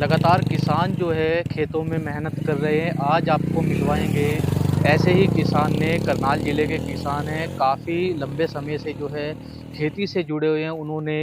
लगातार किसान जो है खेतों में मेहनत कर रहे हैं। आज आपको मिलवाएँगे ऐसे ही किसान ने, करनाल ज़िले के किसान हैं, काफ़ी लंबे समय से जो है खेती से जुड़े हुए हैं। उन्होंने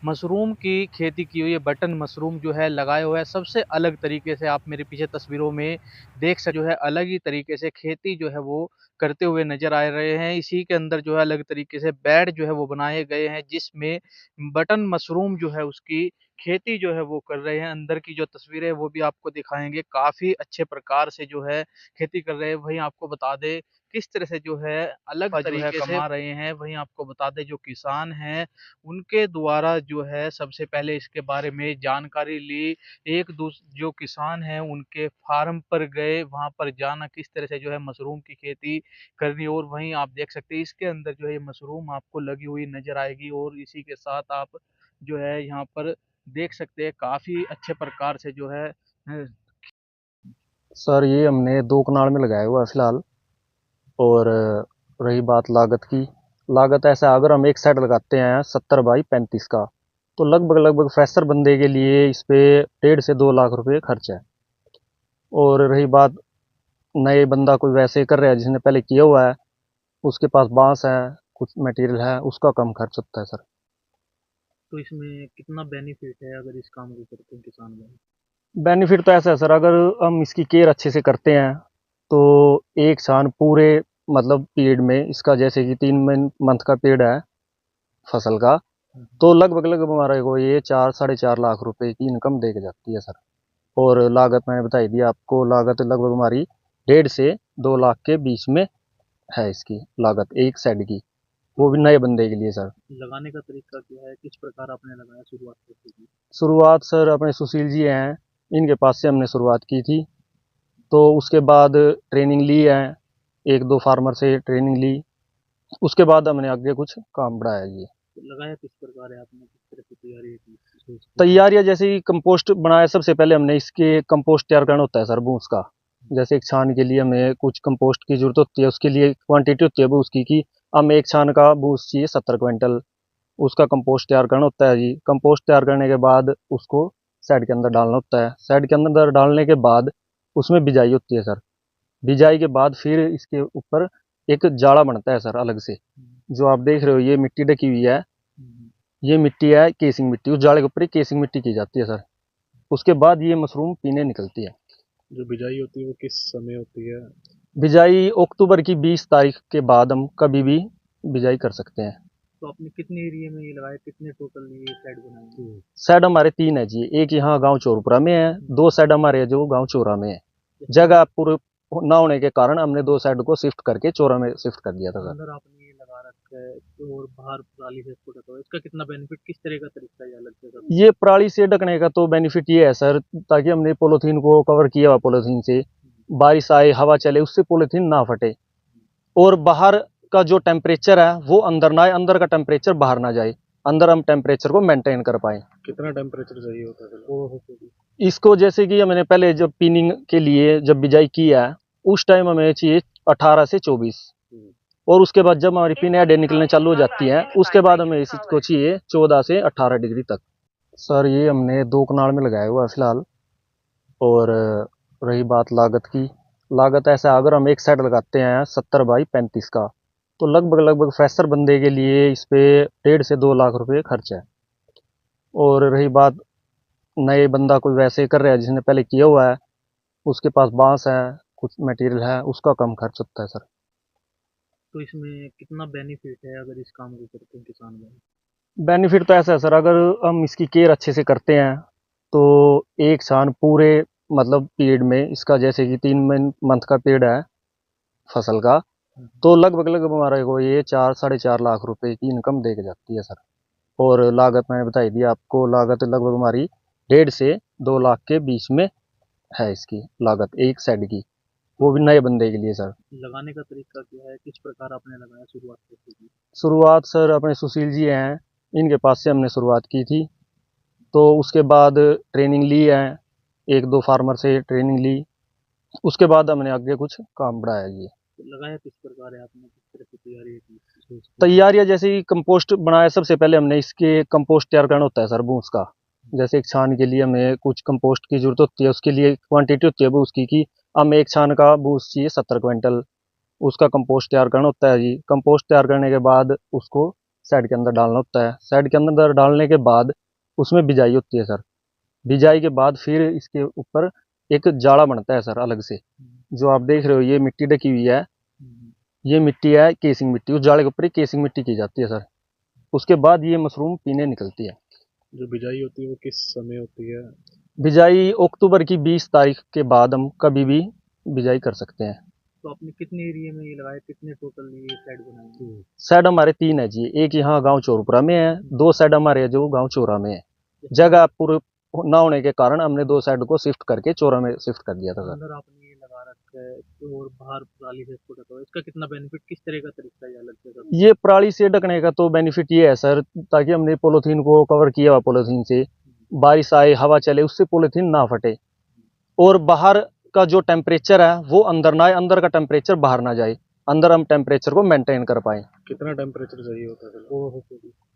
मशरूम की खेती की हुई है, बटन मशरूम जो है लगाया हुआ है। सबसे अलग तरीके से आप मेरे पीछे तस्वीरों में देख जो है अलग ही तरीके से खेती जो है वो करते हुए नज़र आ रहे हैं। इसी के अंदर जो है अलग तरीके से बेड जो है वो बनाए गए हैं, जिसमें बटन मशरूम जो है उसकी खेती जो है वो कर रहे हैं। अंदर की जो तस्वीरें हैं वो भी आपको दिखाएँगे। काफ़ी अच्छे प्रकार से जो है खेती कर रहे हैं। वहीं आपको बता दें किस तरह से जो है अलग तरीके से कमा रहे हैं। वहीं आपको बता दें जो किसान हैं उनके द्वारा जो है सबसे पहले इसके बारे में जानकारी ली। एक दूस जो किसान हैं उनके फार्म पर गए, वहाँ पर जाना किस तरह से जो है मशरूम की खेती करनी। और वहीं आप देख सकते हैं इसके अंदर जो है ये मशरूम आपको लगी हुई नज़र आएगी। और इसी के साथ आप जो है यहाँ पर देख सकते हैं काफ़ी अच्छे प्रकार से जो है सर ये हमने 2 कनाल में लगाया हुआ है फिलहाल। और रही बात लागत की, लागत ऐसा अगर हम एक साइड लगाते हैं 70 बाई 35 का, तो लगभग लगभग फ्रेशर बंदे के लिए इस पे 1.5 से 2 लाख रुपए खर्च है। और रही बात नए बंदा कोई वैसे कर रहा है जिसने पहले किया हुआ है, उसके पास बांस है, कुछ मटेरियल है, उसका कम खर्च होता है सर। तो इसमें कितना बेनिफिट है अगर इस काम को करते हैं किसान भाई? बेनिफिट तो ऐसा है सर, अगर हम इसकी केयर अच्छे से करते हैं तो एक साल पूरे मतलब पीरियड में इसका, जैसे कि 3 मंथ का पीरियड है फसल का, तो लगभग लगभग हमारे को ये 4 साढ़े 4 लाख रुपए की इनकम दे के जाती है सर। और लागत मैंने बताई दी आपको, लागत लगभग हमारी 1.5 से 2 लाख के बीच में है इसकी लागत एक सेड की, वो भी नए बंदे के लिए सर। लगाने का तरीका क्या है? किस प्रकार आपने लगाया शुरुआत कैसे की? शुरुआत सर अपने सुशील जी हैं, इनके पास से हमने शुरुआत की थी। तो उसके बाद ट्रेनिंग ली है, एक दो फार्मर से ट्रेनिंग ली, उसके बाद हमने आगे कुछ काम बढ़ाया ये। तो लगाया किस प्रकार है आपने? किस तरह की तैयारी की सोच के? तैयारियां जैसे कि कंपोस्ट बनाया, सबसे पहले हमने इसके कंपोस्ट तैयार करना होता है सर भूस का। जैसे एक छान के लिए हमें कुछ कंपोस्ट की जरूरत होती है, उसके लिए क्वांटिटी होती है भूस की कि हमें एक छान का भूस चाहिए 70 क्विंटल, उसका कंपोस्ट तैयार करना होता है जी। कंपोस्ट तैयार करने के बाद उसको सेड के अंदर डालना होता है, सेड के अंदर डालने के बाद उसमें बिजाई होती है सर। बिजाई के बाद फिर इसके ऊपर एक जाड़ा बनता है सर अलग से। जो आप देख रहे हो ये मिट्टी ढकी हुई है, ये मिट्टी है केसिंग मिट्टी, उस जाड़े के ऊपर ही केसिंग मिट्टी की जाती है सर। उसके बाद ये मशरूम पीने निकलती है। जो बिजाई होती है वो किस समय होती है? बिजाई अक्टूबर की 20 तारीख के बाद हम कभी भी बिजाई कर सकते हैं। तो आपने कितने एरिया में ये लगाया? कितने टोटल ये साइड बनाए? साइड हमारे 3 है जी, एक यहाँ गांव चोरपुरा में है, 2 साइड हमारे जो गांव चोरा में है। जगह पूरे ना होने के कारण हमने 2 साइड को शिफ्ट करके चोरा में शिफ्ट कर दिया था सर। अंदर आपने ये लगा रखा है तो और बाहर पराली से इसको ढका हुआ है। इसका कितना बेनिफिट, किस तरह का तरीका है अलग से करने ये पराली से ढकने का तो बेनिफिट ये है सर, ताकि हमने पॉलीथीन को कवर किया हुआ, पॉलीथीन से बारिश आए हवा चले उससे पॉलीथीन ना फटे। और बाहर का जो टेम्परेचर है वो अंदर ना आए, अंदर का टेम्परेचर बाहर ना जाए, अंदर हम टेम्परेचर को मेंटेन कर पाए। कितना टेम्परेचर चाहिए होता है वो? इसको जैसे कि मैंने पहले जब पिनिंग के लिए जब बिजाई किया है, उस टाइम हमें चाहिए 18 से 24। और उसके बाद जब हमारी पिन एडें निकलने चालू हो जाती हैं, उसके बाद हमें इसको चाहिए 14 से 18 डिग्री तक। सर ये हमने 2 कनाल में लगाया हुआ है फिलहाल। और रही बात लागत की, लागत ऐसा अगर हम एक साइड लगाते हैं 70 बाई 35 का, तो लगभग लगभग फ्रेशर बंदे के लिए इस पे 1.5 से 2 लाख रुपए खर्च है। और रही बात नए बंदा कोई वैसे कर रहा है जिसने पहले किया हुआ है, उसके पास बांस है, कुछ मटेरियल है, उसका कम खर्च होता है सर। तो इसमें कितना बेनिफिट है अगर इस काम को करते हैं किसान भाई? बेनिफिट तो ऐसा है सर, अगर हम इसकी केयर अच्छे से करते हैं तो एक साल पूरे मतलब पीरियड में इसका, जैसे कि 3 मंथ का पीरियड है फसल का, तो लगभग लगभग हमारे को ये 4 साढ़े 4 लाख रुपए की इनकम दे के जाती है सर। और लागत मैंने बताई दी आपको, लागत लगभग हमारी 1.5 से 2 लाख के बीच में है इसकी लागत एक सेड की, वो भी नए बंदे के लिए सर। लगाने का तरीका क्या है? किस प्रकार आपने लगाया? शुरुआत कैसे की? शुरुआत सर अपने सुशील जी हैं, इनके पास से हमने शुरुआत की थी। तो उसके बाद ट्रेनिंग ली है, एक दो फार्मर से ट्रेनिंग ली, उसके बाद हमने आगे कुछ काम बढ़ाया ये। तो लगाया किस प्रकार है आपने? किस तरह की तैयारी की सोच के? तैयारियां जैसे कि कंपोस्ट बनाया, सबसे पहले हमने इसके कंपोस्ट तैयार करना होता है सर भूस का। जैसे एक छान के लिए हमें कुछ कंपोस्ट की जरूरत होती है, उसके लिए क्वांटिटी होती है वो उसकी कि हमें एक छान का बूस चाहिए 70 क्विंटल, उसका कंपोस्ट तैयार करना होता है जी। कंपोस्ट तैयार करने के बाद उसको शेड के अंदर डालना होता है। शेड के अंदर डालने के बाद उसमें बिजाई होती है सर। बिजाई के बाद फिर इसके ऊपर एक जाड़ा बनता है सर अलग से। जो आप देख रहे हो ये मिट्टी ढकी हुई है, ये मिट्टी है केसिंग मिट्टी, उस जाड़े के ऊपर केसिंग मिट्टी की जाती है सर। उसके बाद ये मशरूम पीने निकलती है। जो बिजाई होती है वो किस समय होती है? बिजाई अक्टूबर की 20 तारीख के बाद हम कभी भी बिजाई कर सकते हैं। तो आपने कितने एरिया में ये लगाया, कितने टोटल में ये शेड बनाए? शेड हमारे 3 है जी। एक यहाँ गांव चोरपुरा में है, 2 शेड हमारे जो गांव चोरा में है। जगह पूरे ना होने के कारण हमने 2 शेड को शिफ्ट करके चोरा में शिफ्ट कर दिया था सर। अंदर आपने ये लगा रखा है और बाहर पराली से इसको ढका हुआ है। इसका कितना बेनिफिट, किस तरह का तरीका है अलग से? ये पराली से ढकने का तो बेनिफिट ये है सर, ताकि हमने पॉलीथीन को कवर किया हुआ, पॉलीथीन से बारिश आए हवा चले उससे पॉलीथीन ना फटे, और बाहर का जो टेम्परेचर है वो अंदर ना आए, अंदर का टेम्परेचर बाहर ना जाए, अंदर हम टेम्परेचर को मेंटेन कर पाए। कितना टेम्परेचर चाहिए होता है वो?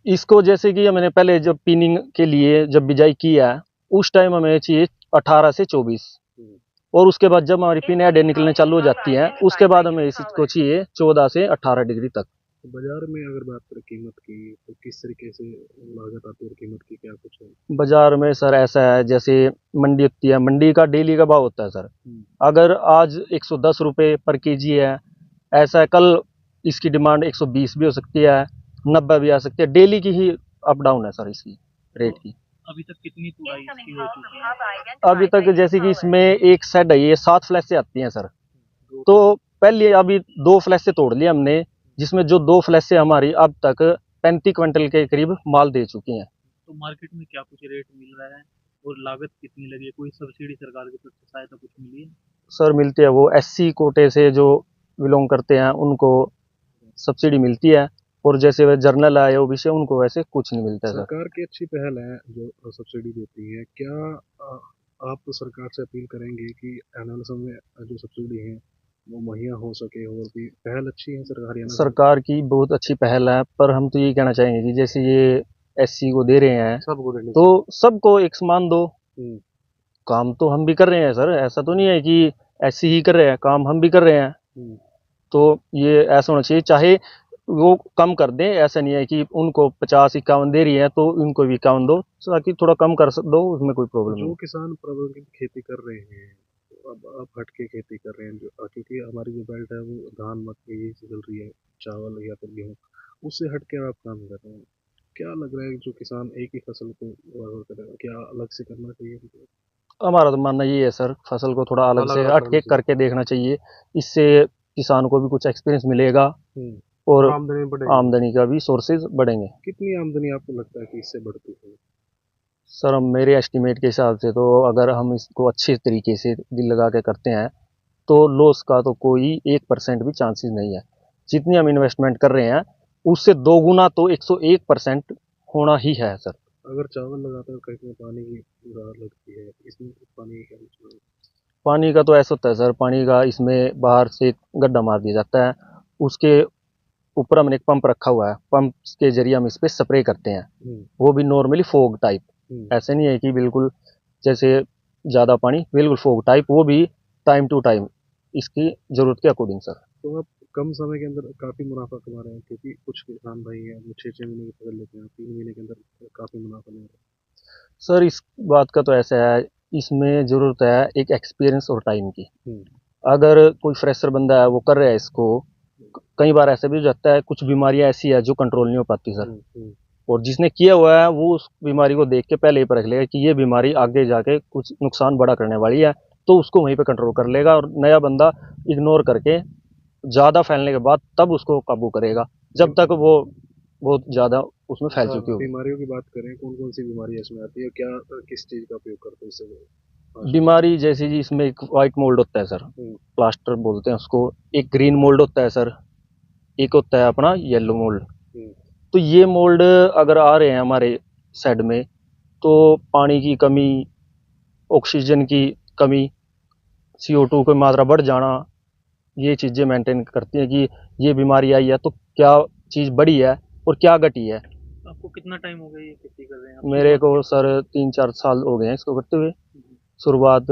इसको जैसे कि मैंने पहले जब पिनिंग के लिए जब बिजाई की है उस टाइम हमें चाहिए 18 से 24, और उसके बाद जब हमारी पिन हेडें निकलने चालू हो जाती हैं उसके बाद हमें इसको चाहिए 14 से 18 डिग्री तक। तो बाजार में अगर बात करें कीमत की, तो किस तरीके से लागत आती है और कीमत की क्या कुछ है? बाजार में सर ऐसा है, जैसे मंडी होती है, मंडी का डेली का भाव होता है सर। अगर आज 110 रुपये पर केजी है, ऐसा है कल इसकी डिमांड 120 भी हो सकती है, 90 भी आ सकती है। डेली की ही अप डाउन है सर इसकी रेट की। अभी तक कितनी तुड़ाई इसकी हो चुकी है? अभी तक जैसे कि इसमें एक सेट है, ये 7 फ्लैशें आती हैं सर। तो पहले अभी 2 फ्लैशें तोड़ ली हमने, जिसमें जो 2 फ्लैशें हमारी अब तक 35 क्विंटल के करीब माल दे चुकी हैं। तो मार्केट में क्या कुछ रेट मिल रहा है और लागत कितनी लगी है? कोई सब्सिडी सरकार की तरफ से सहायता कुछ मिली है? सर मिलती है, वो SC कोटे से जो बिलोंग करते हैं उनको सब्सिडी मिलती है, और जैसे वे जर्नल आए OBC उनको वैसे कुछ नहीं मिलता है सर। सरकार की अच्छी पहल है जो सब्सिडी देती है। क्या आप तो सरकार से अपील करेंगे कि आने वाले समय में जो सब्सिडी है वो मुहैया हो सके, और भी पहल अच्छी है सरकारी? सरकार की बहुत अच्छी पहल है, पर हम तो ये कहना चाहेंगे कि जैसे ये SC को दे रहे हैं सबको देनी तो सबको एक समान दो। चाहिए। काम तो हम भी कर रहे हैं सर, ऐसा तो नहीं है कि SC ही कर रहे हैं, काम हम भी कर रहे हैं। तो ये ऐसा होना चाहिए, चाहे वो कम कर दें, ऐसा नहीं है कि उनको 50-51 दे रही है तो उनको भी 51 दो, ताकि थोड़ा कम कर दो, उसमें कोई प्रॉब्लम जो नहीं। किसान प्राकृतिक खेती कर रहे हैं, तो अब आप हट के खेती कर रहे हैं, जो क्योंकि हमारी जो बेल्ट है वो धान मक्की यही से चल रही है, चावल या फिर गेहूँ, उससे हट के आप काम कर रहे हैं। क्या लग रहा है जो किसान एक ही फसल को करें, क्या अलग से करना चाहिए? हमारा तो मानना ये है सर, फसल को थोड़ा अलग से अलग हट के करना करके देखना चाहिए, इससे किसान को भी कुछ एक्सपीरियंस मिलेगा और आमदनी बढ़ेगी। आमदनी का भी सोर्सेज बढ़ेंगे। कितनी आमदनी आपको लगता है कि इससे बढ़ती है? सर हम मेरे एस्टिमेट के हिसाब से तो अगर हम इसको अच्छे तरीके से दिल लगा के करते हैं तो लॉस का तो कोई 1% भी चांसेस नहीं है। जितनी हम इन्वेस्टमेंट कर रहे हैं उससे 2 गुना तो 101% होना ही है सर। अगर चावल लगाते हैं कहीं पानी की ज़रूरत लगती है, इसमें पानी की क्या जरूरत है? पानी का तो ऐसा होता है सर, पानी का इसमें बाहर से एक गड्ढा मार दिया जाता है, उसके ऊपर हमने एक पंप रखा हुआ है, पंप के जरिए हम इस पे स्प्रे करते हैं। वो भी नॉर्मली फोग टाइप, ऐसे नहीं है कि बिल्कुल जैसे ज़्यादा पानी, बिल्कुल फोग टाइप, वो भी टाइम टू टाइम इसकी ज़रूरत के अकॉर्डिंग सर। तो आप कम समय के अंदर काफ़ी मुनाफा कमा रहे हैं, क्योंकि कुछ किसान भाई हैं वो 6-6 महीने की फसल लेते हैं, 3 महीने के अंदर काफ़ी मुनाफा ले रहे हैं। सर इस बात का तो ऐसा है, इसमें ज़रूरत है एक एक्सपीरियंस और टाइम की। अगर कोई फ्रेशर बंदा है वो कर रहा है इसको, कई बार ऐसा भी हो जाता है, कुछ बीमारियां ऐसी है जो कंट्रोल नहीं हो पाती सर, और जिसने किया हुआ है वो उस बीमारी को देख के पहले ही परख लेगा कि ये बीमारी आगे जाके कुछ नुकसान बड़ा करने वाली है, तो उसको वहीं पे कंट्रोल कर लेगा, और नया बंदा इग्नोर करके ज़्यादा फैलने के बाद तब उसको काबू करेगा, जब तक वो बहुत ज़्यादा उसमें फैल चुकी होगी। बीमारियों की बात करें, कौन कौन सी बीमारी इसमें आती है, क्या किस चीज़ का उपयोग करते हैं इससे? बीमारी जैसे जी इसमें एक वाइट मोल्ड होता है सर, प्लास्टर बोलते हैं उसको, एक ग्रीन मोल्ड होता है सर, एक होता है अपना येलो मोल्ड। तो ये मोल्ड अगर आ रहे हैं हमारे साइड में तो पानी की कमी, ऑक्सीजन की कमी, CO2 की मात्रा बढ़ जाना, ये चीज़ें मेंटेन करती हैं कि ये बीमारी आई है तो क्या चीज़ बढ़ी है और क्या घटी है। आपको आपको कितना टाइम हो गया ये खेती कर रहे हैं आप? मेरे को सर 3-4 साल हो गए हैं इसको करते हुए। शुरुआत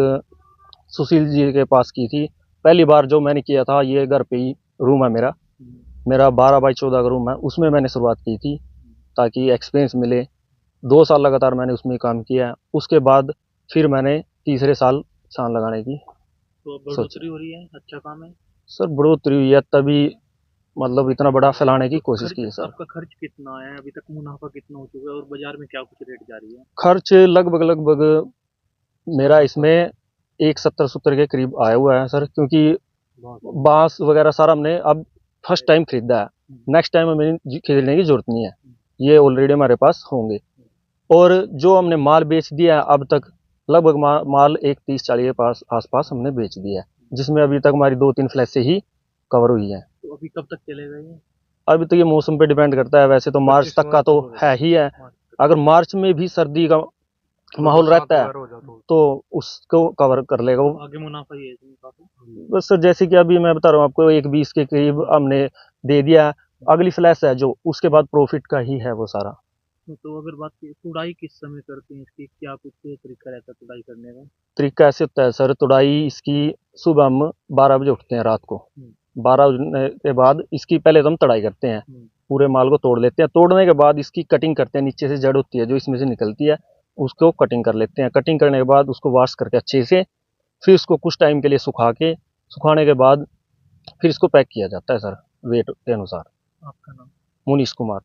सुशील जी के पास की थी। पहली बार जो मैंने किया था ये घर पे ही रूम है मेरा। मेरा 12 बाई 14 का रूम है, उसमें मैंने शुरुआत की थी ताकि एक्सपीरियंस मिले। 2 साल लगातार मैंने उसमें काम किया। उसके बाद फिर मैंने तीसरे साल छान लगाने की तो अब सोचा। बढ़ोतरी हो रही है, अच्छा काम है। सर बढ़ोतरी हुई है तभी मतलब इतना बड़ा फैलाने की कोशिश की है सर। आपका खर्च कितना है अभी तक, मुनाफा कितना हो चुका है और बाजार में क्या कुछ रेट जा रही है? खर्च लगभग लगभग मेरा इसमें 170-70 के करीब आया हुआ है सर, क्योंकि बांस वगैरह सारा हमने अब फर्स्ट टाइम खरीदा है। नेक्स्ट टाइम हमें खरीदने की जरूरत नहीं है, ये ऑलरेडी हमारे पास होंगे। और जो हमने माल बेच दिया है अब तक लगभग माल एक 30-40 के पास आसपास हमने बेच दिया है, जिसमें अभी तक हमारी 2-3 फ्लैश से ही कवर हुई है। तो अभी कब तक चलेगा ये? अभी तो ये मौसम पे डिपेंड करता है, वैसे तो मार्च तक का तो है ही है। अगर मार्च में भी सर्दी का माहौल रहता है तो उसको कवर कर लेगा वो। आगे मुनाफा ही है इसमें काफी। बस सर जैसे कि अभी मैं बता रहा हूँ आपको 1:20 के करीब हमने दे दिया। अगली फ्लैश है जो उसके बाद प्रॉफिट का ही है वो सारा। तो अगर बात की तुड़ाई किस समय करते हैं इसकी, क्या कुछ तरीका रहता है तुड़ाई करने का? तरीका ऐसे होता है सर, तुड़ाई इसकी सुबह हम 12 बजे उठते हैं रात को। 12 बजने के बाद इसकी पहले तो हम तड़ाई करते हैं, पूरे माल को तोड़ लेते हैं। तोड़ने के बाद इसकी कटिंग करते हैं, नीचे से जड़ होती है जो इसमें से निकलती है उसको कटिंग कर लेते हैं। कटिंग करने के बाद उसको वॉश करके अच्छे से फिर उसको कुछ टाइम के लिए सुखाने के बाद फिर इसको पैक किया जाता है सर वेट के अनुसार। आपका नाम? मुनीश कुमार।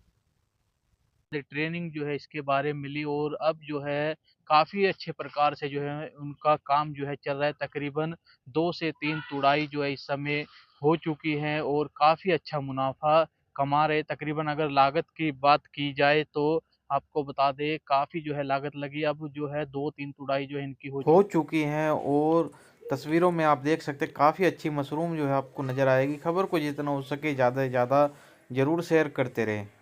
ट्रेनिंग जो है इसके बारे में मिली और अब जो है काफ़ी अच्छे प्रकार से जो है उनका काम जो है चल रहा है। तकरीबन 2 से 3 तुड़ाई जो है इस समय हो चुकी है और काफ़ी अच्छा मुनाफा कमा रहे। तकरीबन अगर लागत की बात की जाए तो आपको बता दें काफ़ी जो है लागत लगी। अब जो है 2-3 तुड़ाई जो है इनकी हो चुकी हैं और तस्वीरों में आप देख सकते हैं काफ़ी अच्छी मशरूम जो है आपको नज़र आएगी। खबर को जितना हो सके ज़्यादा से ज़्यादा ज़रूर शेयर करते रहें।